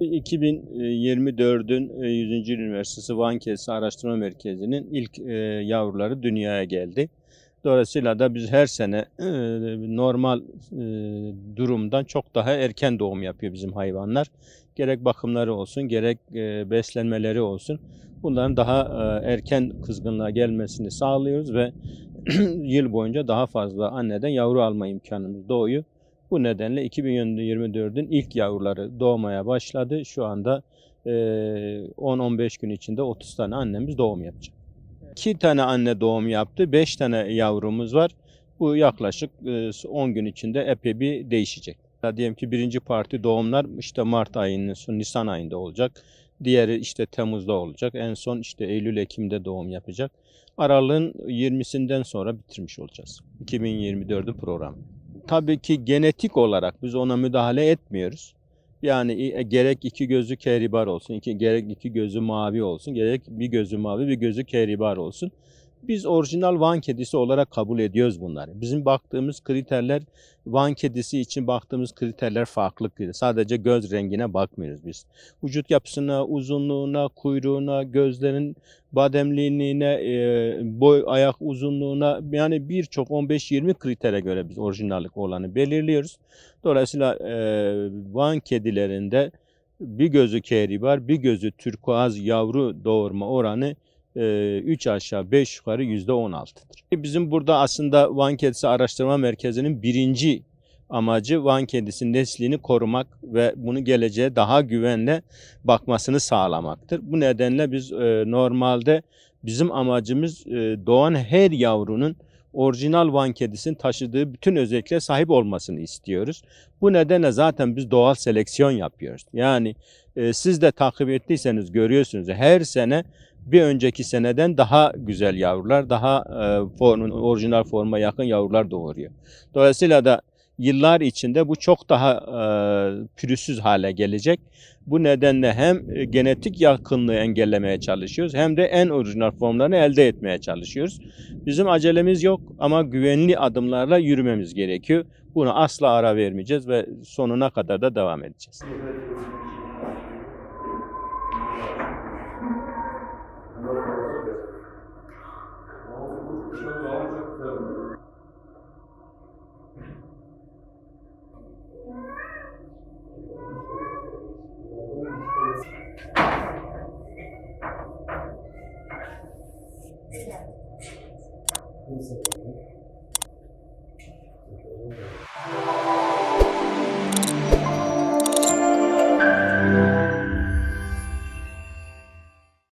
2024'ün 100. Üniversitesi Van Kedisi Araştırma Merkezi'nin ilk yavruları dünyaya geldi. Dolayısıyla da biz her sene normal durumdan çok daha erken doğum yapıyor bizim hayvanlar. Gerek bakımları olsun, gerek beslenmeleri olsun. Bunların daha erken kızgınlığa gelmesini sağlıyoruz ve yıl boyunca daha fazla anneden yavru alma imkanımız doğuyor. Bu nedenle 2024'ün ilk yavruları doğmaya başladı. Şu anda 10-15 gün içinde 30 tane annemiz doğum yapacak. 2 tane anne doğum yaptı, 5 tane yavrumuz var. Bu yaklaşık 10 gün içinde epey bir değişecek. Diyelim ki birinci parti doğumlar işte Mart ayının sonu, Nisan ayında olacak. Diğeri işte Temmuz'da olacak. En son işte Eylül-Ekim'de doğum yapacak. Aralığın 20'sinden sonra bitirmiş olacağız. 2024'ün programı. Tabii ki genetik olarak biz ona müdahale etmiyoruz. Yani gerek iki gözü kehribar olsun, gerek iki gözü mavi olsun, gerek bir gözü mavi, bir gözü kehribar olsun. Biz orijinal Van kedisi olarak kabul ediyoruz bunları. Bizim baktığımız kriterler, Van kedisi için baktığımız kriterler farklı. Sadece göz rengine bakmıyoruz biz. Vücut yapısına, uzunluğuna, kuyruğuna, gözlerin bademliğine, boy ayak uzunluğuna, yani birçok 15-20 kritere göre biz orijinallik olanı belirliyoruz. Dolayısıyla Van kedilerinde bir gözü kehribar, bir gözü turkuaz yavru doğurma oranı 3 aşağı 5 yukarı %16'dır. Bizim burada aslında Van Kedisi Araştırma Merkezi'nin birinci amacı Van Kedisi neslini korumak ve bunu geleceğe daha güvenle bakmasını sağlamaktır. Bu nedenle biz normalde bizim amacımız doğan her yavrunun orijinal Van Kedisi'nin taşıdığı bütün özelliklere sahip olmasını istiyoruz. Bu nedenle zaten biz doğal seleksiyon yapıyoruz. Yani siz de takip ettiyseniz görüyorsunuz, her sene bir önceki seneden daha güzel yavrular, daha orijinal forma yakın yavrular doğuruyor. Dolayısıyla da yıllar içinde bu çok daha pürüzsüz hale gelecek. Bu nedenle hem genetik yakınlığı engellemeye çalışıyoruz, hem de en orijinal formlarını elde etmeye çalışıyoruz. Bizim acelemiz yok ama güvenli adımlarla yürümemiz gerekiyor. Buna asla ara vermeyeceğiz ve sonuna kadar da devam edeceğiz.